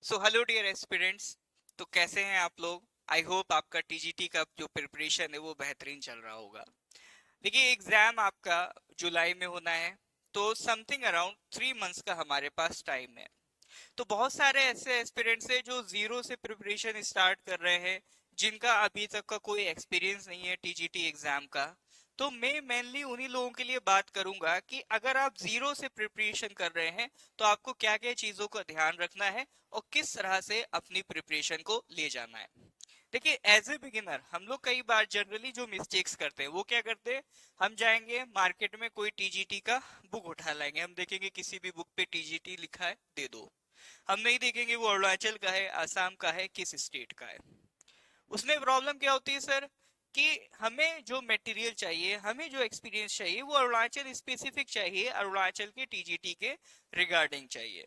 So hello dear aspirants. तो कैसे हैं आप लोग? आई होप आपका टीजीटी का जो प्रिपरेशन है वो बेहतरीन चल रहा होगा। देखिए, एग्जाम आपका जुलाई में होना है, तो समथिंग अराउंड 3 मंथ्स का हमारे पास टाइम है। तो बहुत सारे ऐसे एस्पिरेंट्स हैं जो जीरो से प्रिपरेशन स्टार्ट कर रहे हैं, जिनका अभी तक का कोई एक्सपीरियंस नहीं है टीजीटी एग्जाम का। तो मैं मेनली उन्हीं लोगों के लिए बात करूंगा कि अगर आप जीरो से प्रिपरेशन कर रहे हैं तो आपको क्या क्या चीजों का ध्यान रखना है और किस तरह से अपनी प्रिपरेशन को ले जाना है। देखिए, एज ए बिगिनर हम लोग कई बार जनरली जो मिस्टेक्स करते हैं वो क्या करते हैं। हम जाएंगे मार्केट में, कोई टीजीटी का बुक उठा लाएंगे, हम देखेंगे किसी भी बुक पे टीजीटी लिखा है, दे दो। हम नहीं देखेंगे वो अरुणाचल का है, आसाम का है, किस स्टेट का है। उसमें प्रॉब्लम क्या होती है सर, कि हमें जो मटेरियल चाहिए, हमें जो एक्सपीरियंस चाहिए वो अरुणाचल स्पेसिफिक चाहिए, अरुणाचल के टीजीटी के रिगार्डिंग चाहिए।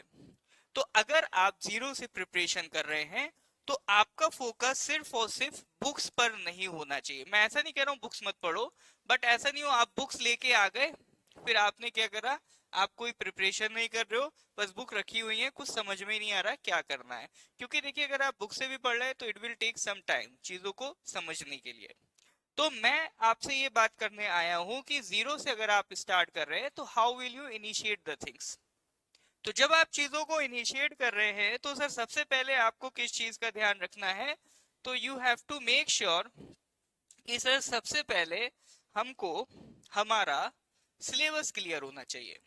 तो अगर आप जीरो से प्रिपरेशन कर रहे हैं तो आपका फोकस सिर्फ और सिर्फ बुक्स पर नहीं होना चाहिए। मैं ऐसा नहीं कह रहा हूं बुक्स मत पढ़ो, बट ऐसा नहीं हो आप बुक्स लेके आ गए, फिर आपने क्या करा, आप कोई प्रिपरेशन नहीं कर रहे हो, बस बुक रखी हुई है, कुछ समझ में नहीं आ रहा क्या करना है। क्योंकि देखिए, अगर आप बुक से भी पढ़ रहे हैं तो it will take some time चीजों को समझने के लिए। तो मैं आपसे ये बात करने आया हूं कि जीरो से अगर आप स्टार्ट कर रहे हैं तो how will you initiate the things. तो जब आप चीजों को इनिशिएट कर रहे हैं तो सर सबसे पहले आपको किस चीज का ध्यान रखना है, तो you have to make sure कि सर सबसे पहले हमको हमारा सिलेबस क्लियर होना चाहिए।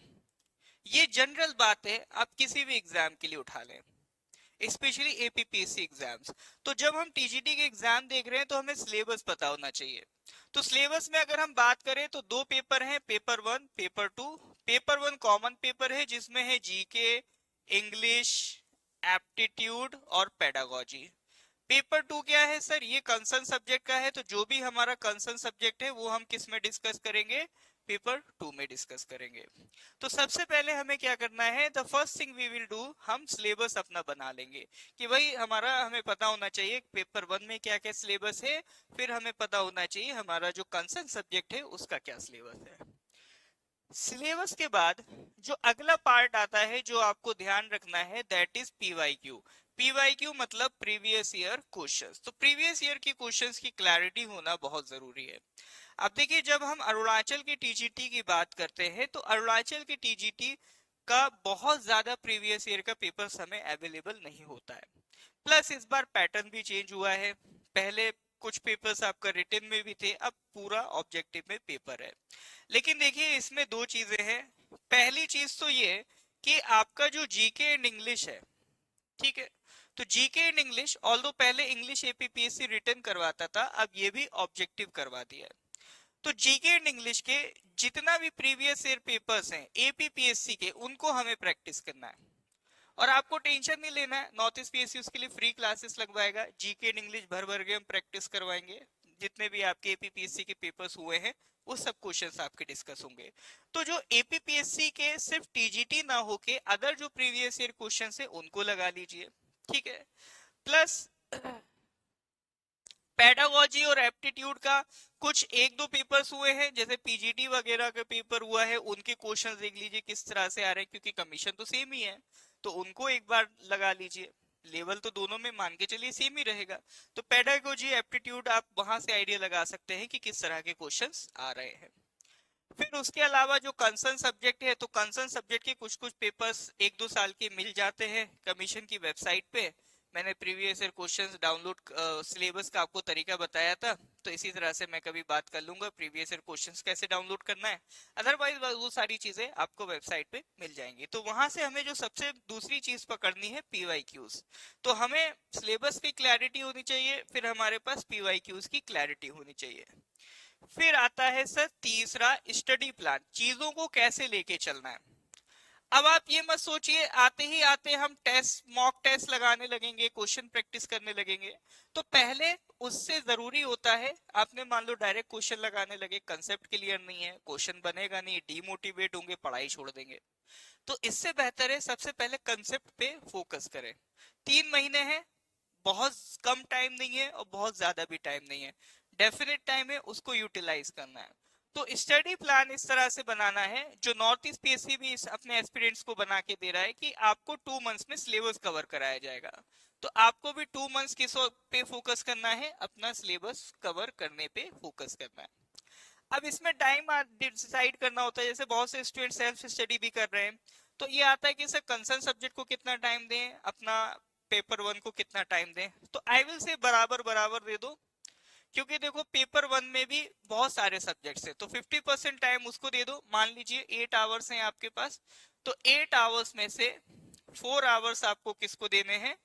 ये जनरल बात है, आप किसी भी एग्जाम के लिए उठा लें, स्पेशली एपीपीएससी एग्जाम्स। तो जब हम टीजीटी के एग्जाम देख रहे हैं तो हमें सिलेबस पता होना चाहिए। तो सिलेबस में अगर हम बात करें तो दो पेपर हैं, paper one, paper two. Paper one common paper है जिसमें है जीके, इंग्लिश, एप्टीट्यूड और पेडागोजी। पेपर टू क्या है सर, ये कंसर्न सब्जेक्ट का है, तो जो भी हमारा कंसर्न सब्जेक्ट है वो हम किस में डिस्कस करेंगे, पेपर टू में डिस्कस करेंगे। तो सबसे पहले हमें क्या करना है, the first thing we will do, हम सिलेबस अपना बना लेंगे कि भाई हमारा, हमें पता होना चाहिए पेपर वन में क्या क्या सिलेबस है, फिर हमें पता होना चाहिए हमारा जो कंसर्न सब्जेक्ट है उसका क्या सिलेबस है। सिलेबस के बाद जो अगला पार्ट आता है जो आपको ध्यान रखना है, दैट इज पीवाईक्यू। पीवाईक्यू मतलब प्रीवियस ईयर क्वेश्चंस। तो प्रीवियस ईयर की क्वेश्चंस की क्लैरिटी होना बहुत जरूरी है। अब देखिए, जब हम अरुणाचल के टीजीटी की बात करते हैं तो अरुणाचल के टीजीटी का बहुत ज्यादा प्रीवियस ईयर का पेपर्स हमें अवेलेबल नहीं होता है। प्लस इस बार पैटर्न भी चेंज हुआ है, पहले कुछ पेपर्स आपका रिटन में भी थे, अब पूरा ऑब्जेक्टिव में पेपर है। लेकिन देखिए, इसमें दो चीजें हैं। पहली चीज तो ये कि आपका जो जीके एंड इंग्लिश है, ठीक है, तो जीके एंड इंग्लिश, ऑल्दो पहले इंग्लिश एपीपीएससी रिटर्न करवाता था, अब ये भी ऑब्जेक्टिव करवा दिया है। तो जीके एंड इंग्लिश के जितना भी प्रीवियस ईयर पेपर्स हैं एपीपीएससी के, उनको हमें प्रैक्टिस करना है। और आपको टेंशन नहीं लेना है, नॉर्थ ईस्ट पीएससी उसके लिए फ्री क्लासेस लगवाएगा, जीके एंड इंग्लिश भर भर के हम प्रैक्टिस करवाएंगे। जितने भी आपके एपीपीएससी के पेपर्स हुए हैं वो सब क्वेश्चंस आपके डिस्कस होंगे। तो जो एपीपीएससी के सिर्फ टीजीटी ना होके अदर जो प्रीवियस ईयर क्वेश्चंस है उनको लगा लीजिए, ठीक है। प्लस पेडागोजी और एप्टीट्यूड का कुछ एक दो पेपर्स हुए हैं, जैसे पीजीटी वगैरह का पेपर हुआ है, उनके क्वेश्चंस देख लीजिए किस तरह से आ रहे हैं, क्योंकि कमीशन तो सेम ही है, तो उनको एक बार लगा लीजिए। लेवल तो दोनों में मान के चलिए सेम ही रहेगा। तो पेडागोजी, एप्टीट्यूड आप वहां से आइडिया लगा सकते हैं कि किस तरह के क्वेश्चंस आ रहे हैं। फिर उसके अलावा जो कंसर्न सब्जेक्ट है, तो कंसर्न सब्जेक्ट के कुछ कुछ पेपर्स एक दो साल के मिल जाते हैं कमीशन की वेबसाइट पे। मैंने previous year questions download, syllabus का आपको तरीका बताया था, तो इसी तरह से मैं कभी बात कर लूंगा प्रीवियस ईयर क्वेश्चंस कैसे डाउनलोड करना है। अदरवाइज वो सारी चीजें आपको वेबसाइट पे मिल जाएंगी। तो वहां से हमें जो सबसे दूसरी चीज पकड़नी है, पीवाईक्यूज। तो हमें सिलेबस की क्लैरिटी होनी चाहिए, फिर हमारे पास पीवाईक्यूज की क्लैरिटी होनी चाहिए। फिर आता है सर तीसरा, स्टडी प्लान, चीजों को कैसे लेके चलना है। अब आप ये मत सोचिए आते ही आते हम टेस्ट, मॉक टेस्ट लगाने लगेंगे, क्वेश्चन प्रैक्टिस करने लगेंगे। तो पहले उससे जरूरी होता है, आपने मान लो डायरेक्ट क्वेश्चन लगाने लगे, कंसेप्ट क्लियर नहीं है, क्वेश्चन बनेगा नहीं, डीमोटिवेट होंगे, पढ़ाई छोड़ देंगे। तो इससे बेहतर है सबसे पहले कंसेप्ट पे फोकस करें। 3 महीने हैं, बहुत कम टाइम नहीं है और बहुत ज्यादा भी टाइम नहीं है, डेफिनेट टाइम है, उसको यूटिलाइज करना है। तो स्टडी प्लान इस तरह से बनाना है, जो नॉर्थ ईस्ट पीएससी भी अपने एस्पिरेंट्स को बना के दे रहा है कि आपको 2 मंथ्स में सिलेबस कवर कराया जाएगा। तो आपको भी 2 मंथ्स किस पे फोकस करना है, अपना सिलेबस कवर करने पे फोकस करना है। अब इसमें टाइम डिसाइड करना होता है, जैसे बहुत से स्टूडेंट सेल्फ स्टडी भी कर रहे हैं, तो ये आता है कि सर कंसर्न सब्जेक्ट को कितना टाइम दें, अपना पेपर 1 को कितना टाइम दें। तो आई विल से बराबर बराबर दे दो, क्योंकि देखो पेपर 1 में भी बहुत सारे सब्जेक्ट्स है, तो 50% टाइम उसको दे दो। मान लीजिए 8 आवर्स हैं आपके पास, तो 8 आवर्स में से 4 आवर्स आपको किसको देने हैं,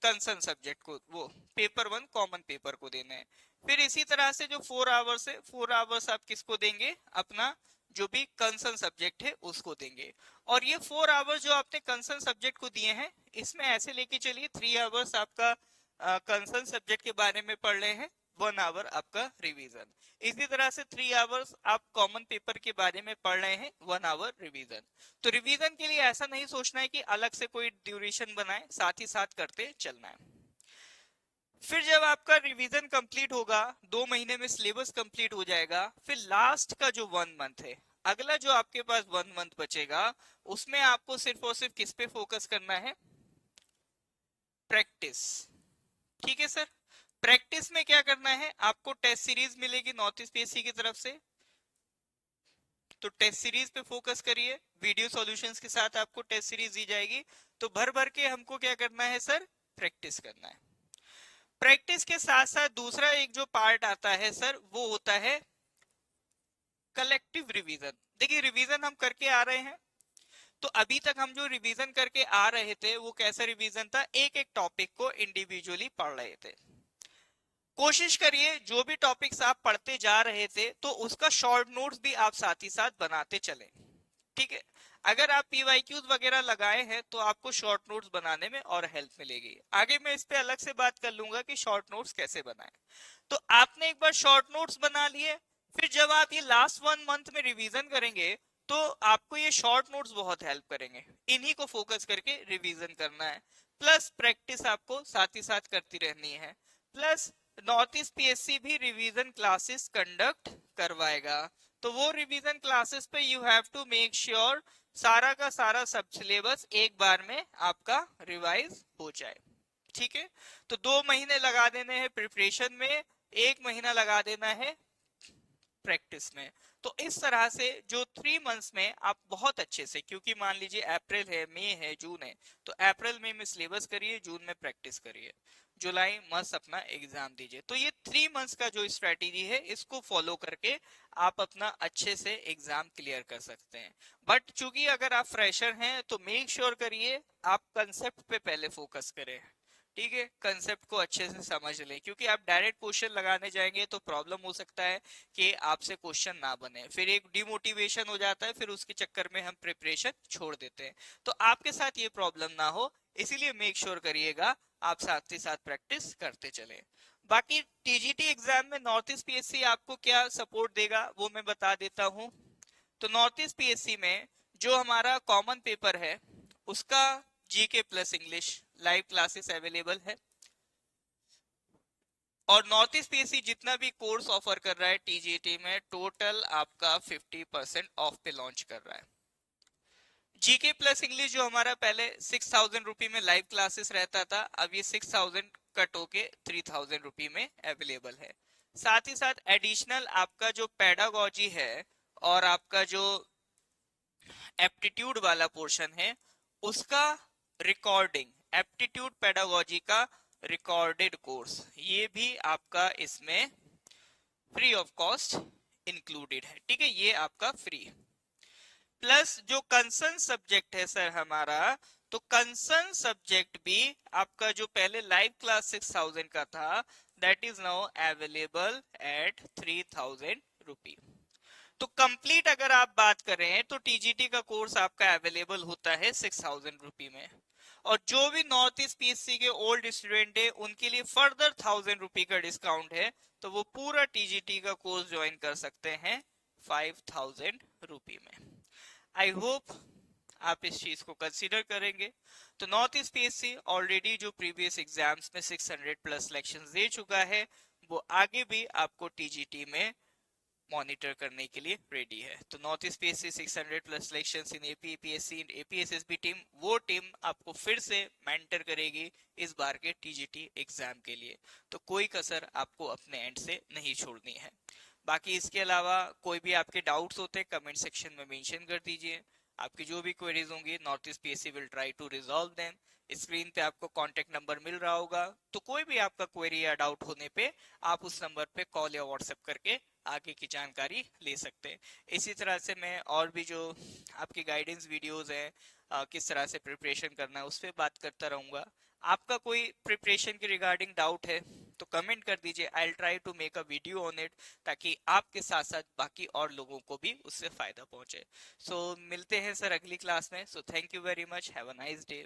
कंसर्न सब्जेक्ट को, वो पेपर 1 कॉमन पेपर को देने हैं। फिर इसी तरह से जो 4 आवर्स है, 4 आवर्स आप किसको देंगे, अपना जो भी कंसर्न सब्जेक्ट है उसको देंगे। और ये 4 आवर्स जो आपने कंसर्न सब्जेक्ट को दिए हैं, इसमें ऐसे लेके चलिए 3 आवर्स आपका कंसर्न सब्जेक्ट के बारे में पढ़ रहे हैं, 1 आवर आपका रिवीजन। इसी तरह से 3 आवर्स आप कॉमन पेपर के बारे में पढ़ रहे हैं, 1 आवर रिवीजन। तो रिवीजन के लिए ऐसा नहीं सोचना है कि अलग से कोई ड्यूरेशन बनाए, साथ ही साथ करते चलना है। फिर जब आपका रिवीजन कंप्लीट होगा, 2 महीने में सिलेबस कंप्लीट हो जाएगा, फिर लास्ट का जो 1 मंथ है, अगला जो आपके पास 1 मंथ बचेगा, उसमें आपको सिर्फ और सिर्फ किस पे फोकस करना है, प्रैक्टिस। ठीक है सर। प्रैक्टिस में क्या करना है, आपको टेस्ट सीरीज मिलेगी नॉर्थ ईस्ट पीएससी की तरफ से, तो टेस्ट सीरीज पे फोकस करिए। वीडियो सॉल्यूशंस के साथ आपको टेस्ट सीरीज दी जाएगी, तो भर भर के हमको क्या करना है सर, प्रैक्टिस करना है। प्रैक्टिस के साथ साथ दूसरा एक जो पार्ट आता है सर, वो होता है कलेक्टिव रिवीजन। देखिए रिवीजन हम करके आ रहे हैं, तो अभी तक हम जो रिवीजन करके आ रहे थे वो कैसा रिवीजन था, एक एक टॉपिक को इंडिविजुअली पढ़ रहे थे। कोशिश करिए जो भी टॉपिक्स आप पढ़ते जा रहे थे, तो उसका शॉर्ट नोट्स भी आप साथ ही साथ बनाते चलें। ठीक है। अगर आप पीवाईक्यूज वगैरह लगाए हैं, तो आपको शॉर्ट नोट्स बनाने में और हेल्प मिलेगी। आगे मैं इस पे अलग से बात कर लूंगा कि शॉर्ट नोट्स कैसे बनाएं। तो आपने एक बार शॉर्ट नोट्स बना लिए, फिर जब आप ये लास्ट 1 मंथ में रिवीजन करेंगे, तो आपको ये शॉर्ट नोट्स बहुत हेल्प करेंगे। इन्हीं को फोकस करके रिवीजन करना है, प्लस प्रैक्टिस आपको साथ ही साथ करती रहनी है। प्लस नॉर्थ ईस्ट पीएससी भी रिवीजन क्लासेस कंडक्ट करवाएगा, तो वो रिवीजन क्लासेस पे you have to make sure सारा का सारा सब सिलेबस एक बार में आपका रिवाइज हो जाए। ठीक है। तो 2 महीने लगा देने हैं प्रिपरेशन में, 1 महीना लगा देना है प्रैक्टिस में। तो इस तरह से जो 3 मंथ्स में आप बहुत अच्छे से, क्योंकि मान लीजिए अप्रैल है, मई है, जून है, तो अप्रैल मई में सिलेबस करिए, जून में प्रैक्टिस करिए, जुलाई मस्त अपना एग्जाम दीजिए। तो ये 3 मंथ्स का जो स्ट्रेटेजी है, इसको फॉलो करके आप अपना अच्छे से एग्जाम क्लियर कर सकते हैं। बट चूंकि अगर आप फ्रेशर हैं, तो मेक श्योर करिए आप कंसेप्ट पे पहले फोकस करें। ठीक है, कंसेप्ट को अच्छे से समझ लें, क्योंकि आप डायरेक्ट क्वेश्चन लगाने जाएंगे तो प्रॉब्लम हो सकता है कि आपसे क्वेश्चन ना बने, फिर एक डिमोटिवेशन हो जाता है, फिर उसके चक्कर में हम प्रिपरेशन छोड़ देते हैं। तो आपके साथ ये प्रॉब्लम ना हो, इसीलिए मेक श्योर करिएगा आप साथ ही साथ प्रैक्टिस करते चले। बाकी टीजीटी एग्जाम में नॉर्थ ईस्ट पीएससी आपको क्या सपोर्ट देगा, वो मैं बता देता हूँ। तो नॉर्थ ईस्ट पीएससी में जो हमारा कॉमन पेपर है, उसका GK plus English live classes available है। और नॉर्थ ईस्ट पीएससी जितना भी कोर्स ऑफर कर रहा है टीजीटी में, टोटल आपका 50% ऑफ पे लॉन्च कर रहा है। जीके प्लस इंग्लिश जो हमारा पहले 6,000 रुपी में लाइव क्लासेस रहता था, अब ये 6,000 कट होके 3,000 रुपी में अवेलेबल है। साथ ही साथ एडिशनल आपका जो पेडागोजी है और आपका जो एप्टीट्यूड वाला पोर्शन है, उसका रिकॉर्डिंग, एप्टीट्यूड पेडागोजी का रिकॉर्डेड कोर्स, ये भी आपका इसमें फ्री ऑफ कॉस्ट इंक्लूडेड है। ठीक है, ये आपका फ्री है। प्लस जो कंसर्न सब्जेक्ट है सर हमारा, तो कंसर्न सब्जेक्ट भी आपका जो पहले लाइव क्लास 6,000 का था, that is now available at 3,000 रुपी। तो कंप्लीट अगर आप बात करें, तो टीजीटी का कोर्स आपका अवेलेबल होता है 6,000 रुपी में। और जो भी नॉर्थ ईस्ट पीएससी के ओल्ड स्टूडेंट है, उनके लिए फर्दर 1,000 रुपी का डिस्काउंट है, तो वो पूरा टीजीटी का कोर्स ज्वाइन कर सकते हैं 5,000 रुपी में। आई होप आप इस चीज को कंसीडर करेंगे। तो नॉर्थ ईस्ट पीएससी ऑलरेडी जो प्रीवियस एग्जाम्स में 600 प्लस सिलेक्शंस दे चुका है, वो आगे भी आपको टीजीटी में मॉनिटर करने के लिए रेडी है। तो north east PSC 600 plus selections in AP PSC APSSB team, वो टीम आपको फिर से मेंटर करेगी इस बार के टीजीटी एग्जाम के लिए। तो कोई कसर आपको अपने एंड से नहीं छोड़नी है। बाकी इसके अलावा कोई भी आपके डाउट्स होते हैं कमेंट सेक्शन में मेंशन कर दीजिए। आपकी जो भी क्वेरीज होंगी north east PSC will try to resolve them. Screen पे आपको कांटेक्ट नंबर मिल रहा होगा, तो कोई भी आपका क्वेरी या डाउट होने पे आप उस नंबर पे कॉल या व्हाट्सएप करके आगे की जानकारी ले सकते हैं। इसी तरह से मैं और भी जो आपकी गाइडेंस वीडियोस हैं, किस तरह से प्रिपरेशन करना है उस पर बात करता रहूंगा। आपका कोई प्रिपरेशन के रिगार्डिंग डाउट है तो कमेंट कर दीजिए, I will try to make a video on it, ताकि आपके साथ साथ बाकी और लोगों को भी उससे फायदा पहुंचे। सो मिलते हैं सर अगली क्लास में। So thank you very much, have a nice day.